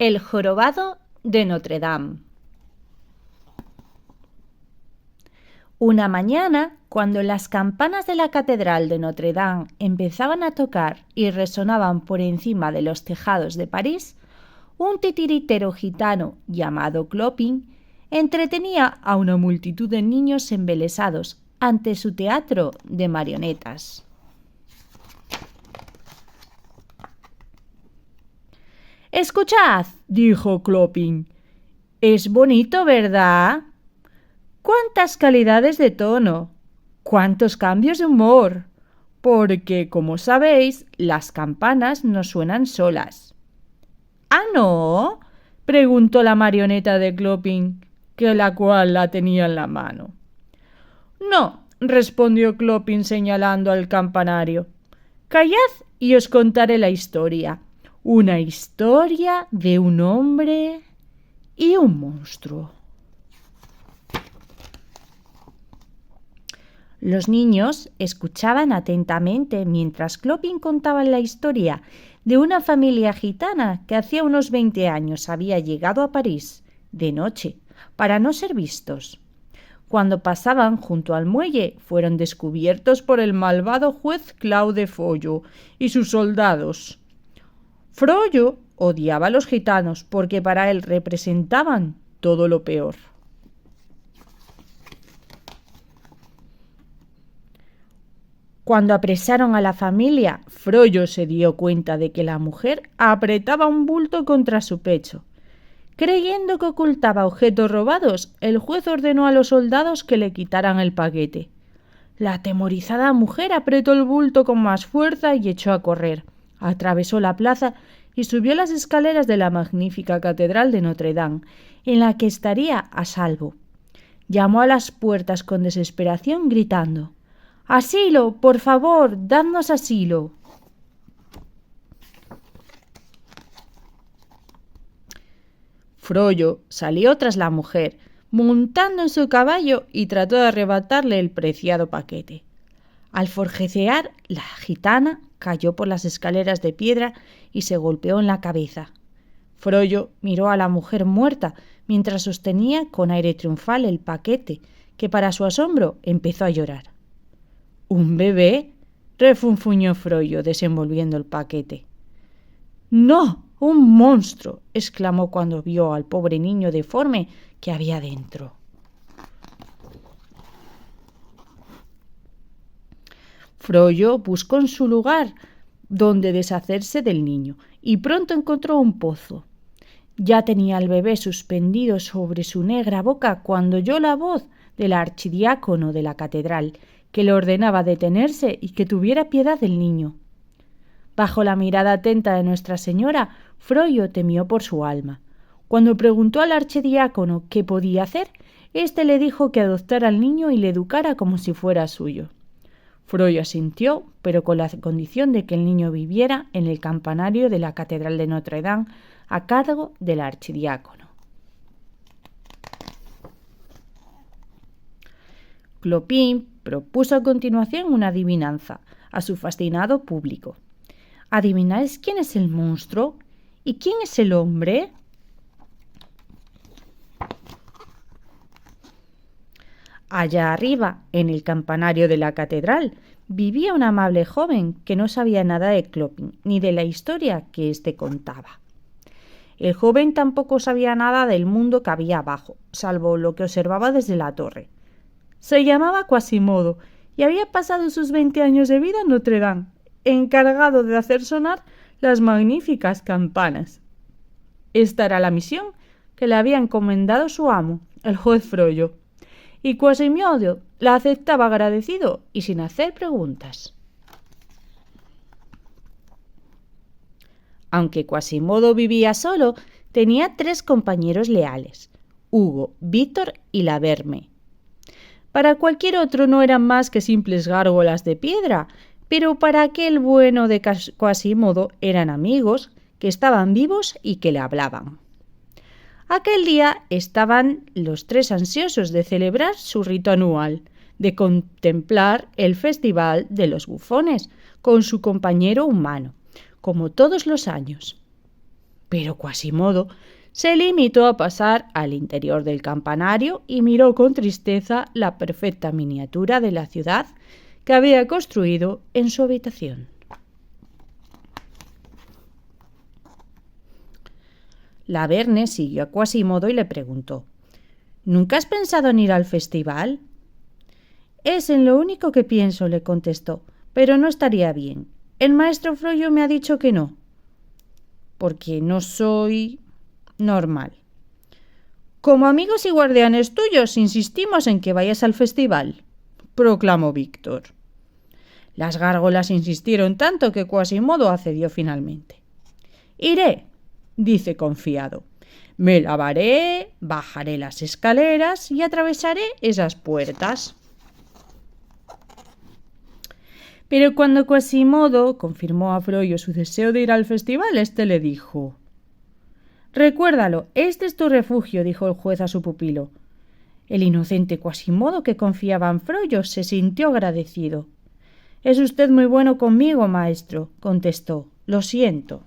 El jorobado de Notre Dame. Una mañana, cuando las campanas de la catedral de Notre Dame empezaban a tocar y resonaban por encima de los tejados de París, un titiritero gitano llamado Clopin entretenía a una multitud de niños embelesados ante su teatro de marionetas. «Escuchad», dijo Clopin, «es bonito, ¿verdad? ¡Cuántas calidades de tono! ¡Cuántos cambios de humor! Porque, como sabéis, las campanas no suenan solas». «¿Ah, no?», preguntó la marioneta de Clopin, que la cual la tenía en la mano. «No», respondió Clopin señalando al campanario. «Callad y os contaré la historia. Una historia de un hombre y un monstruo». Los niños escuchaban atentamente mientras Clopin contaba la historia de una familia gitana que hacía unos 20 años había llegado a París, de noche, para no ser vistos. Cuando pasaban junto al muelle, fueron descubiertos por el malvado juez Claude Frollo y sus soldados. Frollo odiaba a los gitanos porque para él representaban todo lo peor. Cuando apresaron a la familia, Frollo se dio cuenta de que la mujer apretaba un bulto contra su pecho. Creyendo que ocultaba objetos robados, el juez ordenó a los soldados que le quitaran el paquete. La atemorizada mujer apretó el bulto con más fuerza y echó a correr. Atravesó la plaza y subió las escaleras de la magnífica catedral de Notre Dame, en la que estaría a salvo. Llamó a las puertas con desesperación, gritando: «¡Asilo, por favor, dadnos asilo!». Frollo salió tras la mujer, montando en su caballo, y trató de arrebatarle el preciado paquete. Al forcejear, la gitana cayó por las escaleras de piedra y se golpeó en la cabeza. Frollo miró a la mujer muerta mientras sostenía con aire triunfal el paquete, que para su asombro empezó a llorar. «¿Un bebé?», refunfuñó Frollo, desenvolviendo el paquete. «¡No! ¡Un monstruo!», exclamó cuando vio al pobre niño deforme que había dentro. Frollo buscó en su lugar donde deshacerse del niño y pronto encontró un pozo. Ya tenía al bebé suspendido sobre su negra boca cuando oyó la voz del archidiácono de la catedral, que le ordenaba detenerse y que tuviera piedad del niño. Bajo la mirada atenta de Nuestra Señora, Frollo temió por su alma. Cuando preguntó al archidiácono qué podía hacer, éste le dijo que adoptara al niño y le educara como si fuera suyo. Frollo asintió, pero con la condición de que el niño viviera en el campanario de la catedral de Notre Dame a cargo del archidiácono. Clopin propuso a continuación una adivinanza a su fascinado público. ¿Adivináis quién es el monstruo? ¿Y quién es el hombre? Allá arriba, en el campanario de la catedral, vivía una amable joven que no sabía nada de Clopin ni de la historia que éste contaba. El joven tampoco sabía nada del mundo que había abajo, salvo lo que observaba desde la torre. Se llamaba Quasimodo y había pasado sus 20 años de vida en Notre Dame, encargado de hacer sonar las magníficas campanas. Esta era la misión que le había encomendado su amo, el juez Frollo, y Quasimodo la aceptaba agradecido y sin hacer preguntas. Aunque Quasimodo vivía solo, tenía 3 compañeros leales: Hugo, Víctor y la Verme. Para cualquier otro no eran más que simples gárgolas de piedra, pero para aquel bueno de Quasimodo eran amigos que estaban vivos y que le hablaban. Aquel día estaban los 3 ansiosos de celebrar su rito anual, de contemplar el festival de los bufones con su compañero humano, como todos los años. Pero Quasimodo se limitó a pasar al interior del campanario y miró con tristeza la perfecta miniatura de la ciudad que había construido en su habitación. La Verne siguió a Quasimodo y le preguntó: ¿Nunca has pensado en ir al festival? Es en lo único que pienso, le contestó, pero no estaría bien. El maestro Frollo me ha dicho que no, porque no soy normal. Como amigos y guardianes tuyos, insistimos en que vayas al festival, proclamó Víctor. Las gárgolas insistieron tanto que Quasimodo accedió finalmente. Iré, dice confiado. Me lavaré, bajaré las escaleras y atravesaré esas puertas. Pero cuando Quasimodo confirmó a Frollo su deseo de ir al festival, éste le dijo: Recuérdalo, este es tu refugio, dijo el juez a su pupilo. El inocente Quasimodo, que confiaba en Frollo, se sintió agradecido. Es usted muy bueno conmigo, maestro, contestó. Lo siento.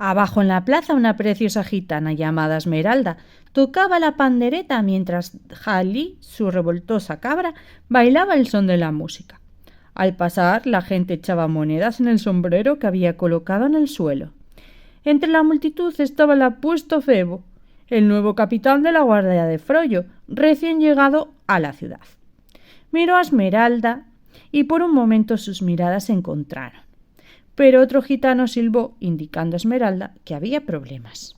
Abajo en la plaza una preciosa gitana llamada Esmeralda tocaba la pandereta mientras Jalí, su revoltosa cabra, bailaba el son de la música. Al pasar, la gente echaba monedas en el sombrero que había colocado en el suelo. Entre la multitud estaba el apuesto Febo, el nuevo capitán de la guardia de Frollo, recién llegado a la ciudad. Miró a Esmeralda y por un momento sus miradas se encontraron. Pero otro gitano silbó, indicando a Esmeralda que había problemas.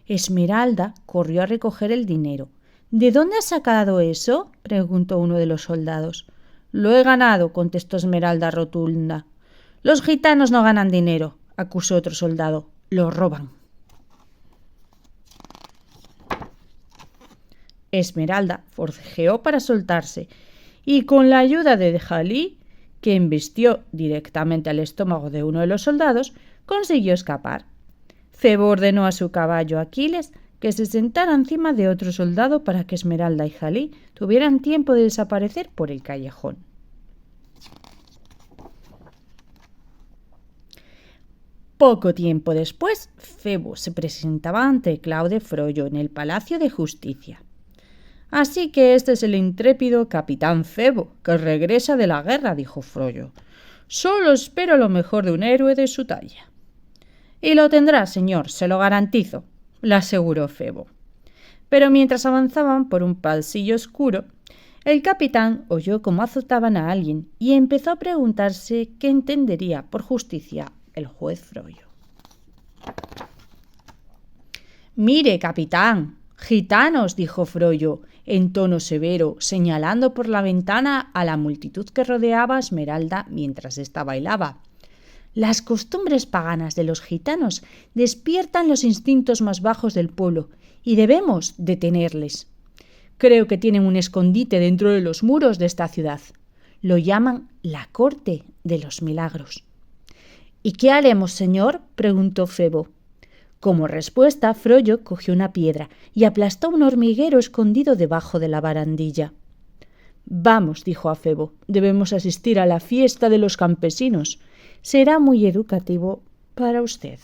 Esmeralda corrió a recoger el dinero. ¿De dónde has sacado eso?, preguntó uno de los soldados. Lo he ganado, contestó Esmeralda rotunda. Los gitanos no ganan dinero, acusó otro soldado. Lo roban. Esmeralda forcejeó para soltarse y con la ayuda de Jalí, que embestió directamente al estómago de uno de los soldados, consiguió escapar. Febo ordenó a su caballo Aquiles que se sentara encima de otro soldado para que Esmeralda y Jalí tuvieran tiempo de desaparecer por el callejón. Poco tiempo después, Febo se presentaba ante Claude Frollo en el Palacio de Justicia. Así que este es el intrépido capitán Febo, que regresa de la guerra, dijo Frollo. Solo espero lo mejor de un héroe de su talla. Y lo tendrá, señor, se lo garantizo, le aseguró Febo. Pero mientras avanzaban por un pasillo oscuro, el capitán oyó cómo azotaban a alguien y empezó a preguntarse qué entendería por justicia el juez Frollo. Mire, capitán, gitanos, dijo Frollo, en tono severo, señalando por la ventana a la multitud que rodeaba a Esmeralda mientras ésta bailaba. Las costumbres paganas de los gitanos despiertan los instintos más bajos del pueblo y debemos detenerles. Creo que tienen un escondite dentro de los muros de esta ciudad. Lo llaman la Corte de los Milagros. ¿Y qué haremos, señor?, preguntó Febo. Como respuesta, Frollo cogió una piedra y aplastó un hormiguero escondido debajo de la barandilla. Vamos, dijo a Febo, debemos asistir a la fiesta de los campesinos. Será muy educativo para usted.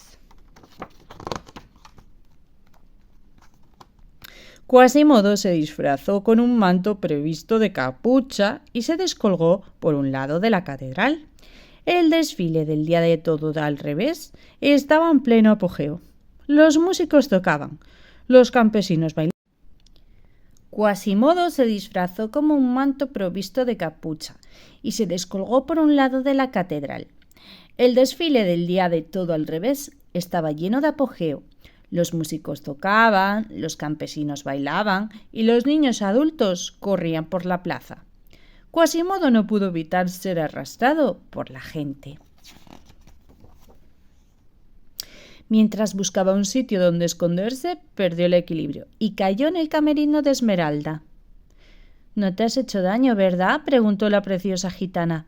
Quasimodo se disfrazó con un manto previsto de capucha y se descolgó por un lado de la catedral. El desfile del Día de Todo al Revés estaba en pleno apogeo. Los músicos tocaban, los campesinos bailaban. Quasimodo se disfrazó como un manto provisto de capucha y se descolgó por un lado de la catedral. El desfile del Día de Todo al Revés estaba lleno de apogeo. Los músicos tocaban, los campesinos bailaban y los niños adultos corrían por la plaza. Quasimodo no pudo evitar ser arrastrado por la gente. Mientras buscaba un sitio donde esconderse, perdió el equilibrio y cayó en el camerino de Esmeralda. «¿No te has hecho daño, verdad?», preguntó la preciosa gitana.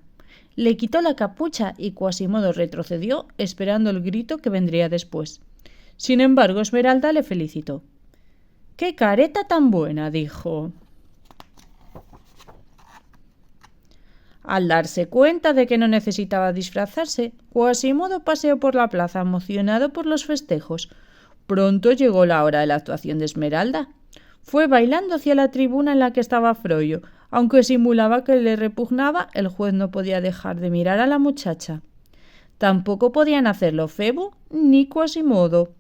Le quitó la capucha y Quasimodo retrocedió, esperando el grito que vendría después. Sin embargo, Esmeralda le felicitó. «¡Qué careta tan buena!», dijo. Al darse cuenta de que no necesitaba disfrazarse, Quasimodo paseó por la plaza emocionado por los festejos. Pronto llegó la hora de la actuación de Esmeralda. Fue bailando hacia la tribuna en la que estaba Frollo. Aunque simulaba que le repugnaba, el juez no podía dejar de mirar a la muchacha. Tampoco podían hacerlo Febo ni Quasimodo.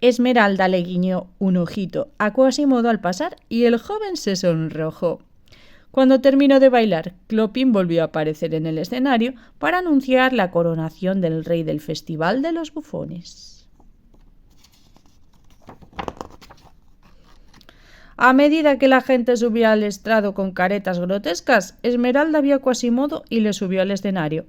Esmeralda le guiñó un ojito a Quasimodo al pasar y el joven se sonrojó. Cuando terminó de bailar, Clopin volvió a aparecer en el escenario para anunciar la coronación del rey del Festival de los Bufones. A medida que la gente subía al estrado con caretas grotescas, Esmeralda vio a Quasimodo y le subió al escenario.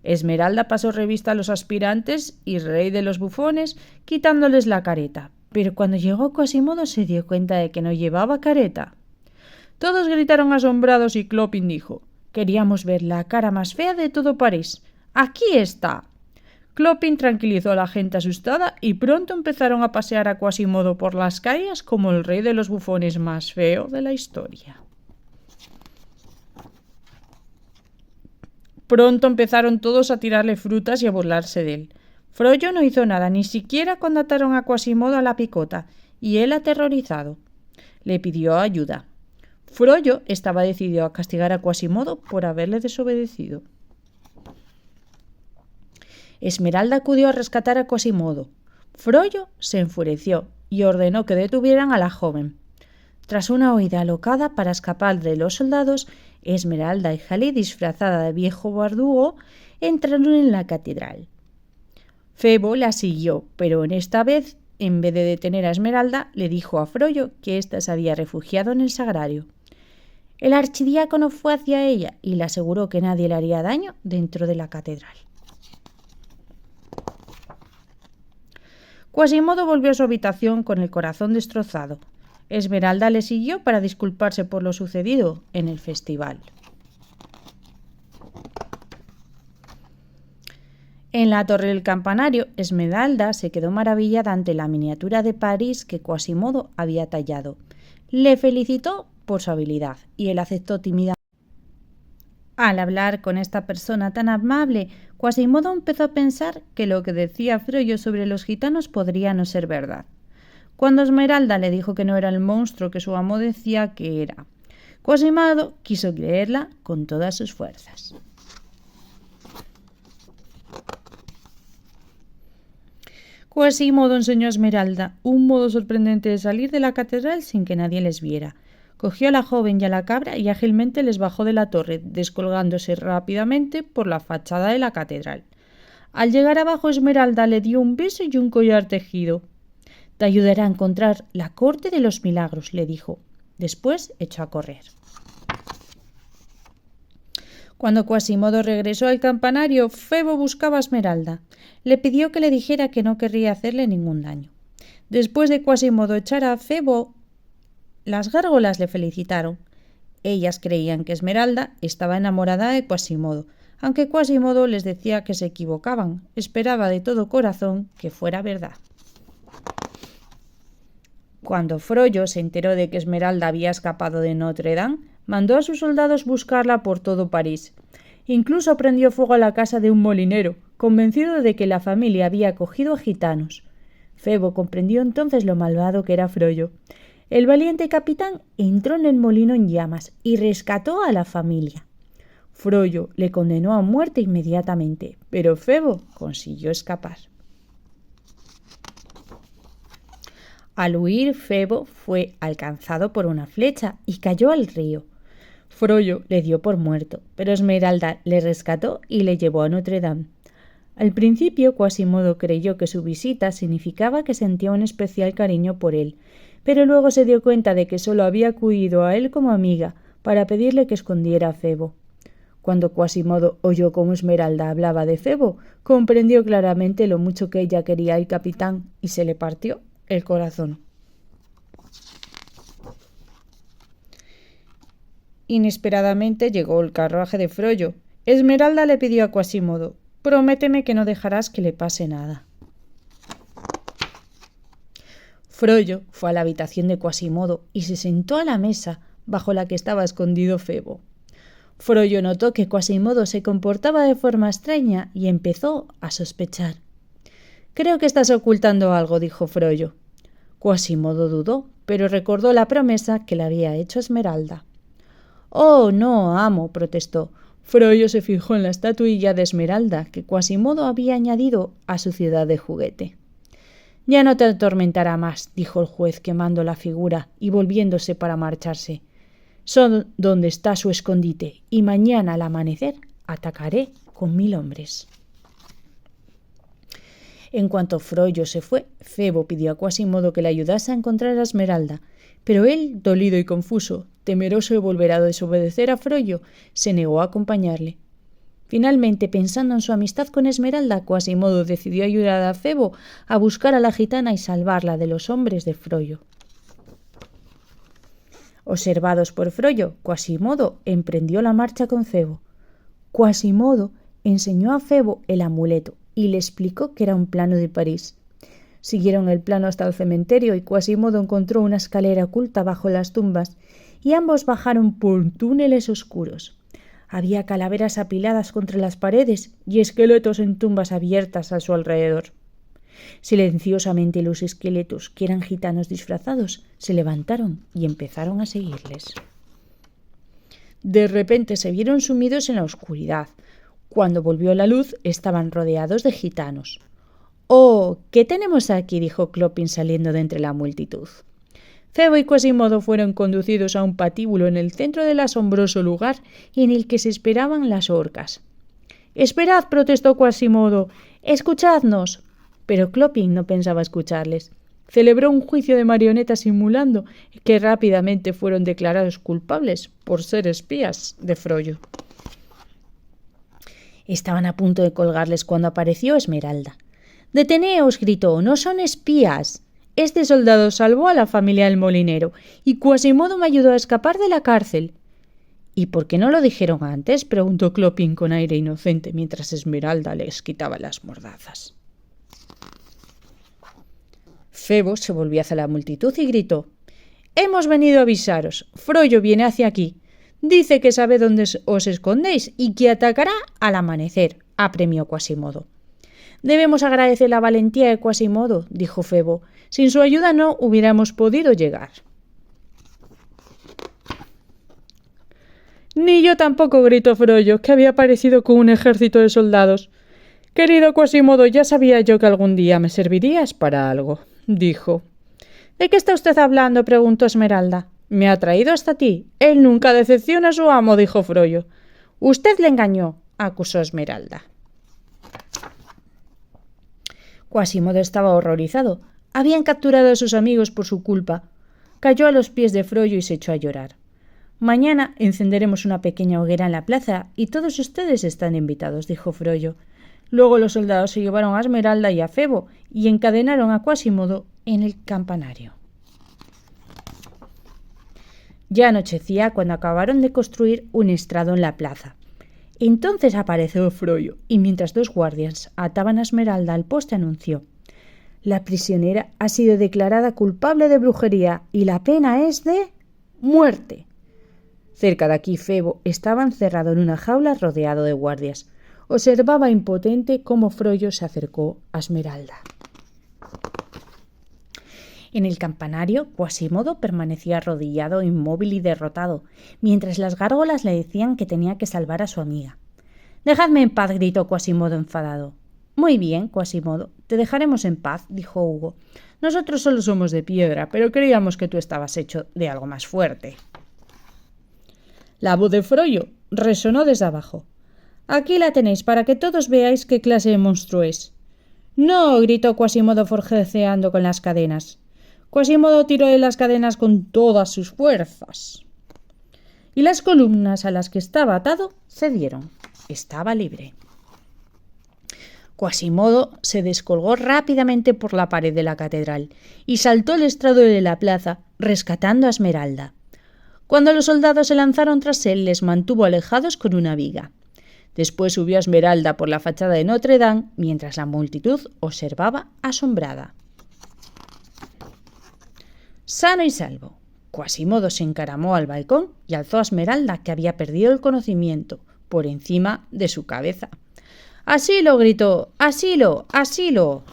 Esmeralda pasó revista a los aspirantes y rey de los bufones, quitándoles la careta, pero cuando llegó Quasimodo se dio cuenta de que no llevaba careta. Todos gritaron asombrados y Clopin dijo: «Queríamos ver la cara más fea de todo París. ¡Aquí está!». Clopin tranquilizó a la gente asustada y pronto empezaron a pasear a Quasimodo por las calles como el rey de los bufones más feo de la historia. Pronto empezaron todos a tirarle frutas y a burlarse de él. Frollo no hizo nada, ni siquiera cuando ataron a Quasimodo a la picota, y él, aterrorizado, le pidió ayuda. Frollo estaba decidido a castigar a Quasimodo por haberle desobedecido. Esmeralda acudió a rescatar a Quasimodo. Frollo se enfureció y ordenó que detuvieran a la joven. Tras una huida alocada para escapar de los soldados, Esmeralda y Jalí, disfrazada de viejo verdugo, entraron en la catedral. Febo la siguió, pero en esta vez, en vez de detener a Esmeralda, le dijo a Frollo que ésta se había refugiado en el sagrario. El archidiácono fue hacia ella y le aseguró que nadie le haría daño dentro de la catedral. Quasimodo volvió a su habitación con el corazón destrozado. Esmeralda le siguió para disculparse por lo sucedido en el festival. En la torre del campanario, Esmeralda se quedó maravillada ante la miniatura de París que Quasimodo había tallado. Le felicitó por su habilidad y él aceptó tímidamente. Al hablar con esta persona tan amable, Quasimodo empezó a pensar que lo que decía Frollo sobre los gitanos podría no ser verdad. Cuando Esmeralda le dijo que no era el monstruo que su amo decía que era, Quasimodo quiso creerla con todas sus fuerzas. Quasimodo enseñó a Esmeralda un modo sorprendente de salir de la catedral sin que nadie les viera. Cogió a la joven y a la cabra y ágilmente les bajó de la torre, descolgándose rápidamente por la fachada de la catedral. Al llegar abajo, Esmeralda le dio un beso y un collar tejido. «Te ayudaré a encontrar la corte de los milagros», le dijo. Después echó a correr. Cuando Quasimodo regresó al campanario, Febo buscaba a Esmeralda. Le pidió que le dijera que no querría hacerle ningún daño. Después de Quasimodo echar a Febo, las gárgolas le felicitaron. Ellas creían que Esmeralda estaba enamorada de Quasimodo, aunque Quasimodo les decía que se equivocaban. Esperaba de todo corazón que fuera verdad. Cuando Frollo se enteró de que Esmeralda había escapado de Notre Dame, mandó a sus soldados buscarla por todo París. Incluso prendió fuego a la casa de un molinero, convencido de que la familia había acogido a gitanos. Febo comprendió entonces lo malvado que era Frollo. El valiente capitán entró en el molino en llamas y rescató a la familia. Frollo le condenó a muerte inmediatamente, pero Febo consiguió escapar. Al huir, Febo fue alcanzado por una flecha y cayó al río. Frollo le dio por muerto, pero Esmeralda le rescató y le llevó a Notre Dame. Al principio, Quasimodo creyó que su visita significaba que sentía un especial cariño por él, pero luego se dio cuenta de que solo había acudido a él como amiga para pedirle que escondiera a Febo. Cuando Quasimodo oyó cómo Esmeralda hablaba de Febo, comprendió claramente lo mucho que ella quería al capitán y se le partió el corazón. Inesperadamente llegó el carruaje de Frollo. Esmeralda le pidió a Quasimodo: «Prométeme que no dejarás que le pase nada». Frollo fue a la habitación de Quasimodo y se sentó a la mesa bajo la que estaba escondido Febo. Frollo notó que Quasimodo se comportaba de forma extraña y empezó a sospechar. «Creo que estás ocultando algo», dijo Frollo. Quasimodo dudó, pero recordó la promesa que le había hecho Esmeralda. «Oh, no, amo», protestó. Frollo se fijó en la estatuilla de Esmeralda que Quasimodo había añadido a su ciudad de juguete. «Ya no te atormentará más», dijo el juez quemando la figura y volviéndose para marcharse. «Sé dónde está su escondite y mañana al amanecer atacaré con 1000 hombres». En cuanto Frollo se fue, Febo pidió a Quasimodo que le ayudase a encontrar a Esmeralda, pero él, dolido y confuso, temeroso de volver a desobedecer a Frollo, se negó a acompañarle. Finalmente, pensando en su amistad con Esmeralda, Quasimodo decidió ayudar a Febo a buscar a la gitana y salvarla de los hombres de Frollo. Observados por Frollo, Quasimodo emprendió la marcha con Febo. Quasimodo enseñó a Febo el amuleto y le explicó que era un plano de París. Siguieron el plano hasta el cementerio y Quasimodo encontró una escalera oculta bajo las tumbas y ambos bajaron por túneles oscuros. Había calaveras apiladas contra las paredes y esqueletos en tumbas abiertas a su alrededor. Silenciosamente los esqueletos, que eran gitanos disfrazados, se levantaron y empezaron a seguirles. De repente se vieron sumidos en la oscuridad. Cuando volvió la luz, estaban rodeados de gitanos. «Oh, ¿qué tenemos aquí?», dijo Clopin saliendo de entre la multitud. Febo y Quasimodo fueron conducidos a un patíbulo en el centro del asombroso lugar en el que se esperaban las orcas. «¡Esperad!», protestó Quasimodo. «¡Escuchadnos!». Pero Clopin no pensaba escucharles. Celebró un juicio de marionetas simulando que rápidamente fueron declarados culpables por ser espías de Frollo. Estaban a punto de colgarles cuando apareció Esmeralda. «¡Deteneos!», gritó. «¡No son espías! Este soldado salvó a la familia del molinero y Quasimodo me ayudó a escapar de la cárcel». «¿Y por qué no lo dijeron antes?», preguntó Clopin con aire inocente mientras Esmeralda les quitaba las mordazas. Febo se volvió hacia la multitud y gritó: «Hemos venido a avisaros. Frollo viene hacia aquí. Dice que sabe dónde os escondéis y que atacará al amanecer», apremió Quasimodo. «Debemos agradecer la valentía de Quasimodo», dijo Febo. «Sin su ayuda no hubiéramos podido llegar». «Ni yo tampoco», gritó Frollo, que había aparecido con un ejército de soldados. «Querido Quasimodo, ya sabía yo que algún día me servirías para algo», dijo. «¿De qué está usted hablando?», preguntó Esmeralda. «Me ha traído hasta ti. Él nunca decepciona a su amo», dijo Frollo. «Usted le engañó», acusó Esmeralda. Quasimodo estaba horrorizado. Habían capturado a sus amigos por su culpa. Cayó a los pies de Frollo y se echó a llorar. «Mañana encenderemos una pequeña hoguera en la plaza y todos ustedes están invitados», dijo Frollo. Luego los soldados se llevaron a Esmeralda y a Febo y encadenaron a Quasimodo en el campanario. Ya anochecía cuando acabaron de construir un estrado en la plaza. Entonces apareció Frollo y mientras 2 guardias ataban a Esmeralda al poste anunció: «La prisionera ha sido declarada culpable de brujería y la pena es de muerte». Cerca de aquí Febo estaba encerrado en una jaula rodeado de guardias. Observaba impotente cómo Frollo se acercó a Esmeralda. En el campanario, Quasimodo permanecía arrodillado, inmóvil y derrotado, mientras las gárgolas le decían que tenía que salvar a su amiga. «Dejadme en paz», gritó Quasimodo enfadado. «Muy bien, Quasimodo, te dejaremos en paz», dijo Hugo. «Nosotros solo somos de piedra, pero creíamos que tú estabas hecho de algo más fuerte». La voz de Frollo resonó desde abajo. «Aquí la tenéis para que todos veáis qué clase de monstruo es». «No», gritó Quasimodo forcejeando con las cadenas. Quasimodo tiró de las cadenas con todas sus fuerzas. Y las columnas a las que estaba atado cedieron. Estaba libre. Quasimodo se descolgó rápidamente por la pared de la catedral y saltó el estrado de la plaza, rescatando a Esmeralda. Cuando los soldados se lanzaron tras él, les mantuvo alejados con una viga. Después subió a Esmeralda por la fachada de Notre Dame, mientras la multitud observaba asombrada. Sano y salvo. Quasimodo se encaramó al balcón y alzó a Esmeralda, que había perdido el conocimiento, por encima de su cabeza. ¡Asilo! Gritó. ¡Asilo! ¡Asilo!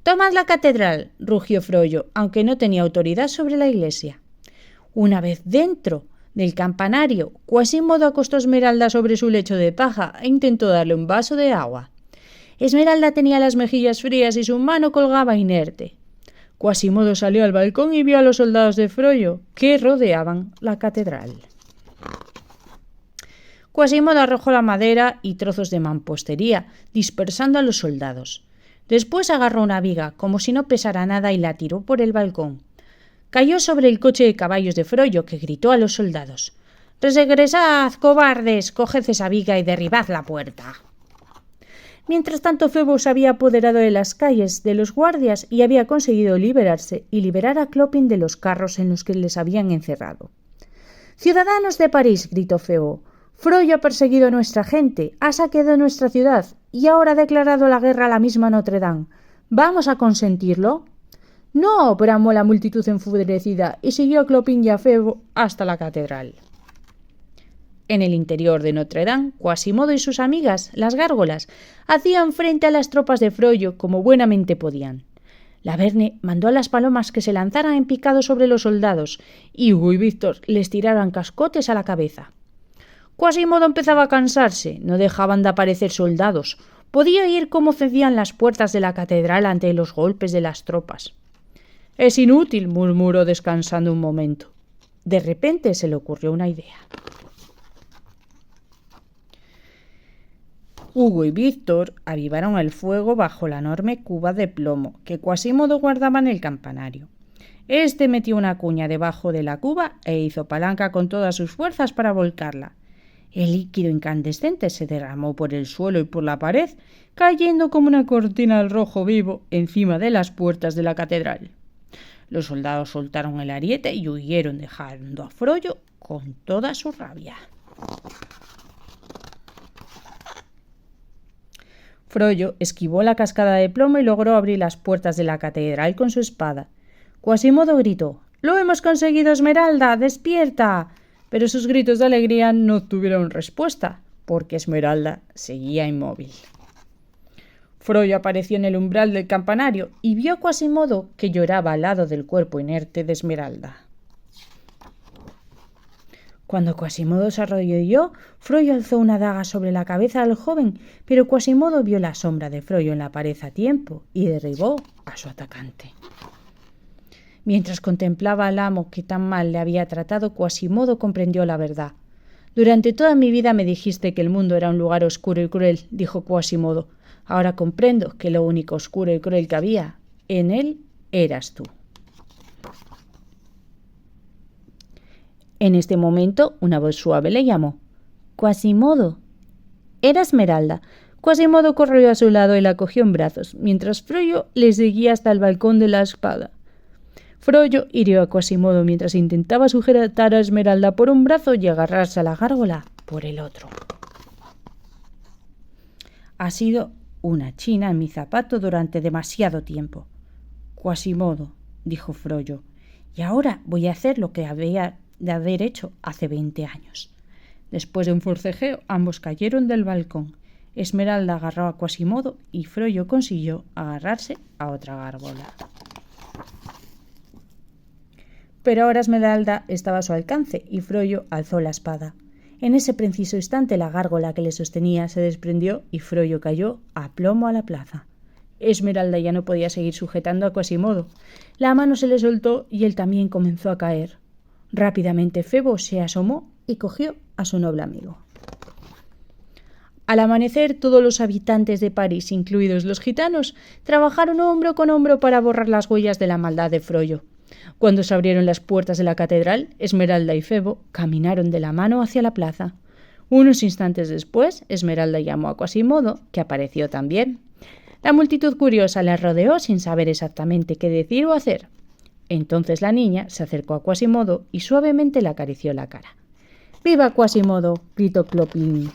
«¡Tomad la catedral!», rugió Frollo, aunque no tenía autoridad sobre la iglesia. Una vez dentro del campanario, Quasimodo acostó a Esmeralda sobre su lecho de paja e intentó darle un vaso de agua. Esmeralda tenía las mejillas frías y su mano colgaba inerte. Quasimodo salió al balcón y vio a los soldados de Frollo, que rodeaban la catedral. Quasimodo arrojó la madera y trozos de mampostería, dispersando a los soldados. Después agarró una viga, como si no pesara nada, y la tiró por el balcón. Cayó sobre el coche de caballos de Frollo, que gritó a los soldados: «¡Regresad, cobardes! ¡Coged esa viga y derribad la puerta!». Mientras tanto, Febo se había apoderado de las calles de los guardias y había conseguido liberarse y liberar a Clopin de los carros en los que les habían encerrado. «¡Ciudadanos de París!», gritó Febo, «Frollo ha perseguido a nuestra gente, ha saqueado nuestra ciudad y ahora ha declarado la guerra a la misma Notre Dame. ¿Vamos a consentirlo?». «No», bramó la multitud enfurecida y siguió a Clopin y a Febo hasta la catedral. En el interior de Notre Dame, Quasimodo y sus amigas, las gárgolas, hacían frente a las tropas de Frollo como buenamente podían. La Verne mandó a las palomas que se lanzaran en picado sobre los soldados y Hugo y Víctor les tiraran cascotes a la cabeza. Quasimodo empezaba a cansarse, no dejaban de aparecer soldados. Podía oír cómo cedían las puertas de la catedral ante los golpes de las tropas. «Es inútil», murmuró descansando un momento. De repente se le ocurrió una idea. Hugo y Víctor avivaron el fuego bajo la enorme cuba de plomo que Quasimodo guardaba en el campanario. Este metió una cuña debajo de la cuba e hizo palanca con todas sus fuerzas para volcarla. El líquido incandescente se derramó por el suelo y por la pared, cayendo como una cortina al rojo vivo encima de las puertas de la catedral. Los soldados soltaron el ariete y huyeron, dejando a Frollo con toda su rabia. Frollo esquivó la cascada de plomo y logró abrir las puertas de la catedral con su espada. Quasimodo gritó: «¡Lo hemos conseguido, Esmeralda! ¡Despierta!». Pero sus gritos de alegría no tuvieron respuesta, porque Esmeralda seguía inmóvil. Frollo apareció en el umbral del campanario y vio a Quasimodo, que lloraba al lado del cuerpo inerte de Esmeralda. Cuando Quasimodo se arrodilló, Frollo alzó una daga sobre la cabeza del joven, pero Quasimodo vio la sombra de Frollo en la pared a tiempo y derribó a su atacante. Mientras contemplaba al amo que tan mal le había tratado, Quasimodo comprendió la verdad. «Durante toda mi vida me dijiste que el mundo era un lugar oscuro y cruel», dijo Quasimodo. «Ahora comprendo que lo único oscuro y cruel que había en él eras tú». En este momento, una voz suave le llamó: «Quasimodo». Era Esmeralda. Quasimodo corrió a su lado y la cogió en brazos, mientras Frollo le seguía hasta el balcón de la espada. Frollo hirió a Quasimodo mientras intentaba sujetar a Esmeralda por un brazo y agarrarse a la gárgola por el otro. «Ha sido una china en mi zapato durante demasiado tiempo, Quasimodo», dijo Frollo, «y ahora voy a hacer lo que había de haber hecho hace 20 años». Después de un forcejeo, ambos cayeron del balcón. Esmeralda agarró a Quasimodo y Frollo consiguió agarrarse a otra gárgola. Pero ahora Esmeralda estaba a su alcance y Frollo alzó la espada. En ese preciso instante la gárgola que le sostenía se desprendió y Frollo cayó a plomo a la plaza. Esmeralda ya no podía seguir sujetando a Quasimodo. La mano se le soltó y él también comenzó a caer. Rápidamente Febo se asomó y cogió a su noble amigo. Al amanecer, todos los habitantes de París, incluidos los gitanos, trabajaron hombro con hombro para borrar las huellas de la maldad de Frollo. Cuando se abrieron las puertas de la catedral, Esmeralda y Febo caminaron de la mano hacia la plaza. Unos instantes después, Esmeralda llamó a Quasimodo, que apareció también. La multitud curiosa la rodeó sin saber exactamente qué decir o hacer. Entonces la niña se acercó a Quasimodo y suavemente le acarició la cara. «¡Viva Quasimodo!», gritó Clopin.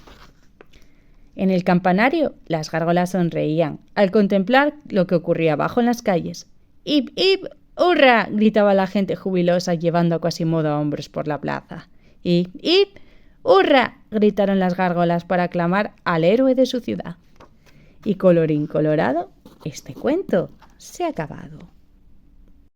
En el campanario, las gárgolas sonreían al contemplar lo que ocurría abajo en las calles. «¡Hip, hip!», ¡Hurra! Gritaba la gente jubilosa llevando a Quasimodo a hombros por la plaza. ¡Id! ¡Hurra! Gritaron las gárgolas para aclamar al héroe de su ciudad. Y colorín colorado, este cuento se ha acabado.